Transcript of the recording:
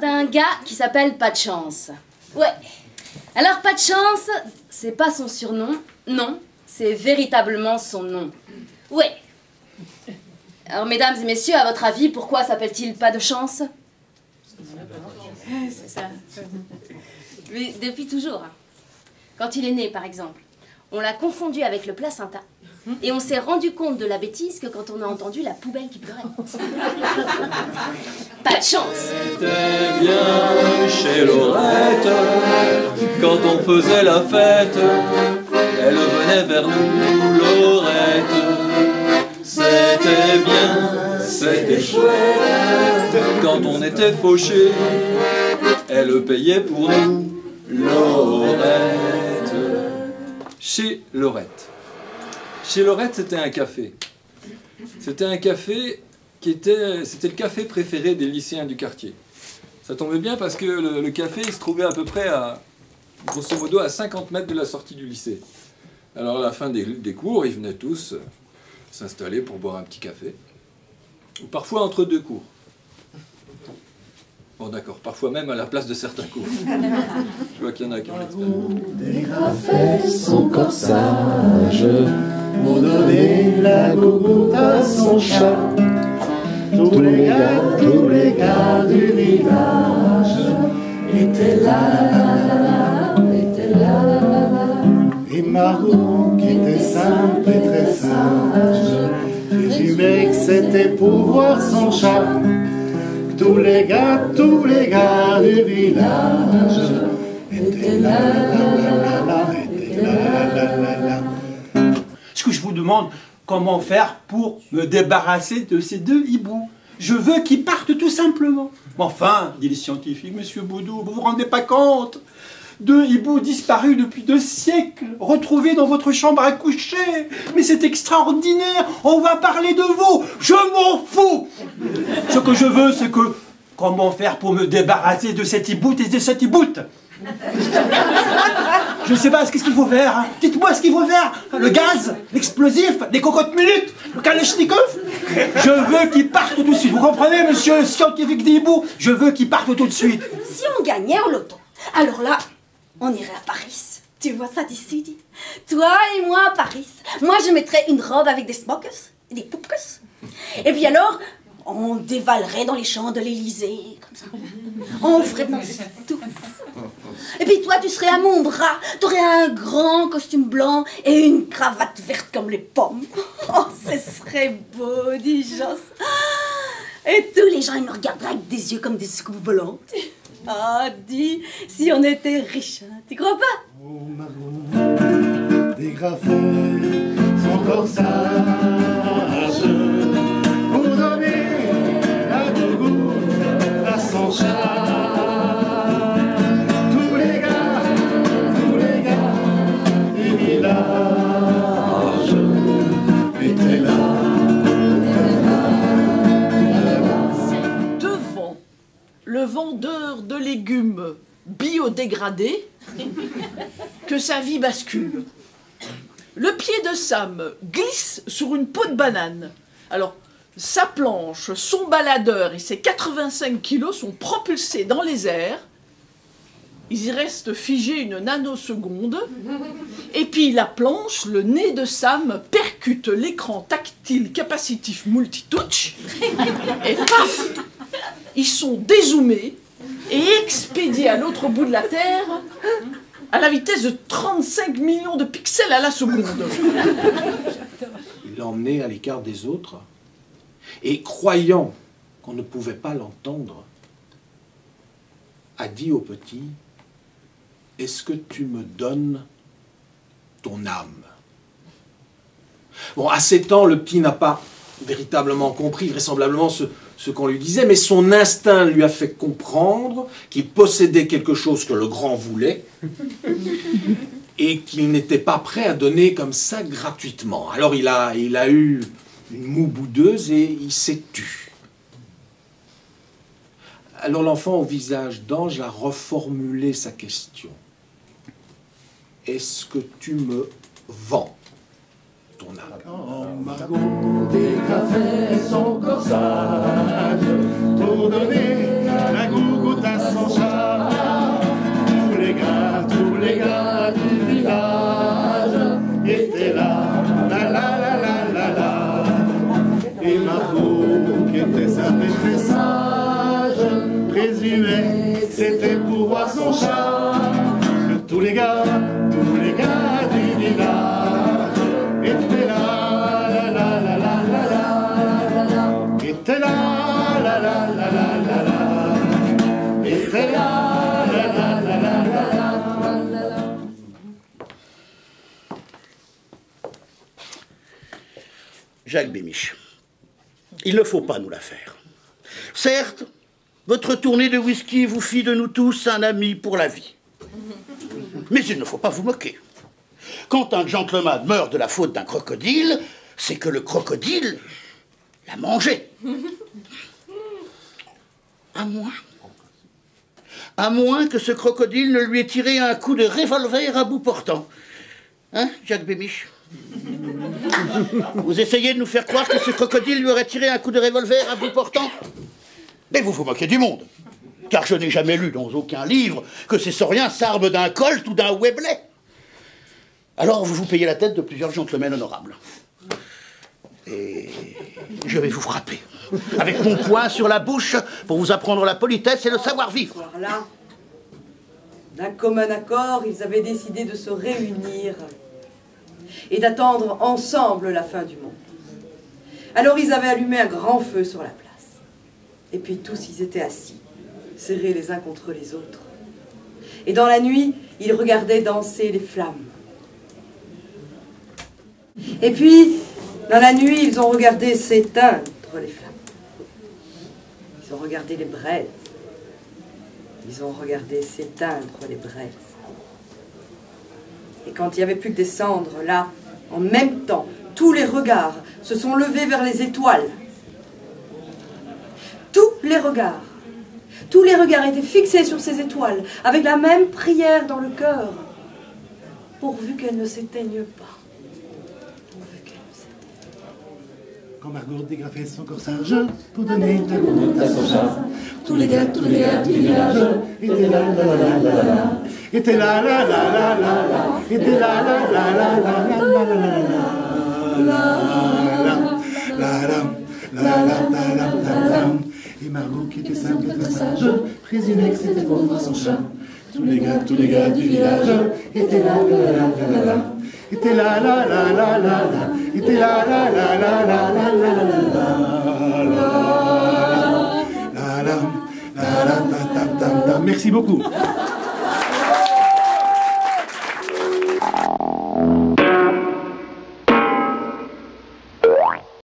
d'un gars qui s'appelle Pas de chance. Ouais. Alors Pas de chance, c'est pas son surnom, non, c'est véritablement son nom. Ouais. Alors mesdames et messieurs, à votre avis, pourquoi s'appelle-t-il Pas de chance? C'est ça. Mais depuis toujours. Quand il est né, par exemple, on l'a confondu avec le placenta. Et on s'est rendu compte de la bêtise que quand on a entendu la poubelle qui pleurait. Pas de chance. C'était bien chez Laurette, quand on faisait la fête, elle venait vers nous, Laurette. C'était bien, c'était chouette, quand on était fauchés, elle payait pour nous, Laurette. Chez Laurette. Chez Laurette, c'était un café. C'était un café c'était le café préféré des lycéens du quartier. Ça tombait bien parce que le café il se trouvait à peu près à, grosso modo, à 50 mètres de la sortie du lycée. Alors à la fin des cours, ils venaient tous s'installer pour boire un petit café. Ou parfois entre deux cours. Bon d'accord, parfois même à la place de certains cours. Je vois qu'il y en a qui ont l'expérience. Des cafés son corsage pour donner la gougoute à son chat. Tous les gars du village étaient là, étaient là. Et Margot, qui était simple et très sage, résumait que c'était pour voir son chat. Tous les gars du village étaient là, étaient là. Ce que je vous demande, comment faire pour me débarrasser de ces deux hiboux? Je veux qu'ils partent tout simplement. Enfin, dit les scientifiques, monsieur Boudou, vous vous rendez pas compte? Deux hiboux disparus depuis 2 siècles, retrouvés dans votre chambre à coucher. Mais c'est extraordinaire, on va parler de vous. Je m'en fous. Ce que je veux, c'est que... Comment faire pour me débarrasser de cette hiboute et de cette hiboute? Je ne sais pas, qu'est-ce qu'il faut faire, hein? Dites-moi ce qu'il faut faire. Le gaz, l'explosif, les cocottes minutes, le kalachnikov. Je veux qu'ils partent tout de suite. Vous comprenez, monsieur le scientifique des hiboux? Je veux qu'ils partent tout de suite. Si on gagnait au loto, alors là, on irait à Paris. Tu vois ça d'ici, dis. Toi et moi à Paris. Moi, je mettrais une robe avec des smokers, des poupkes. Et puis alors, on dévalerait dans les champs de l'Élysée, comme ça. On ferait de notre tout. Et puis toi, tu serais à mon bras. Tu aurais un grand costume blanc et une cravate verte comme les pommes. Oh, ce serait beau, dis Joss. Et tous les gens, ils me regarderaient avec des yeux comme des soucoupes volantes. Ah, dis, si on était riches, hein, tu crois pas? Oh Margot, dégrafait son corsage pour donner la gougoute à son chat. Tous les gars du village étaient là. Devant le vendeur de légumes biodégradés, que sa vie bascule. Le pied de Sam glisse sur une peau de banane. Alors, sa planche, son baladeur et ses 85 kilos sont propulsés dans les airs. Ils y restent figés une nanoseconde. Et puis la planche, le nez de Sam, percute l'écran tactile capacitif multitouch. Et paf! Ils sont dézoomés et expédiés à l'autre bout de la Terre à la vitesse de 35 millions de pixels à la seconde. Il l'a emmené à l'écart des autres, et croyant qu'on ne pouvait pas l'entendre, a dit au petit, « Est-ce que tu me donnes ton âme ?» Bon, à 7 ans, le petit n'a pas véritablement compris, vraisemblablement, ce qu'on lui disait, mais son instinct lui a fait comprendre qu'il possédait quelque chose que le grand voulait et qu'il n'était pas prêt à donner comme ça gratuitement. Alors il a eu une moue boudeuse et il s'est tu. Alors l'enfant au visage d'ange a reformulé sa question. Est-ce que tu me vends ton âme? Quand Margot dégrafait son corsage pour donner la gougoute à muet, c'était pour voir son chat. Que tous les gars du village étaient là, la la la la la la, étaient là, la la la la la la, étaient là, la la la la la la. Jacques Bémiche, il ne faut pas nous la faire. Certes, votre tournée de whisky vous fit de nous tous un ami pour la vie. Mais il ne faut pas vous moquer. Quand un gentleman meurt de la faute d'un crocodile, c'est que le crocodile l'a mangé. À moins que ce crocodile ne lui ait tiré un coup de revolver à bout portant. Hein, Jacques Bémiche? Vous essayez de nous faire croire que ce crocodile lui aurait tiré un coup de revolver à bout portant? Mais vous vous moquez du monde. Car je n'ai jamais lu dans aucun livre que ces sauriens s'arment d'un colt ou d'un Webley. Alors vous vous payez la tête de plusieurs gentlemen honorables. Et je vais vous frapper avec mon poing sur la bouche pour vous apprendre la politesse et le savoir-vivre. Voilà. D'un commun accord, ils avaient décidé de se réunir et d'attendre ensemble la fin du monde. Alors ils avaient allumé un grand feu sur la place. Et puis tous ils étaient assis, serrés les uns contre les autres. Et dans la nuit, ils regardaient danser les flammes. Et puis, dans la nuit, ils ont regardé s'éteindre les flammes. Ils ont regardé les braises. Ils ont regardé s'éteindre les braises. Et quand il n'y avait plus que des cendres, là, en même temps, tous les regards se sont levés vers les étoiles. Tous les regards étaient fixés sur ces étoiles, avec la même prière dans le cœur, pourvu qu'elles ne s'éteignent pas. Quand Margot dégrafait son corsage pour donner de la goutte à son chat, tous les gars du village étaient là, la la la la la, étaient là, la la la la la, étaient là, la la la la la la la la. Et Margot, qui était simple et très sage, présumait que c'était pour voir son chat. Tous les gars du village étaient là, la la la la la, étaient là, la la la la la, étaient là, la la la la la la la la la. Merci beaucoup.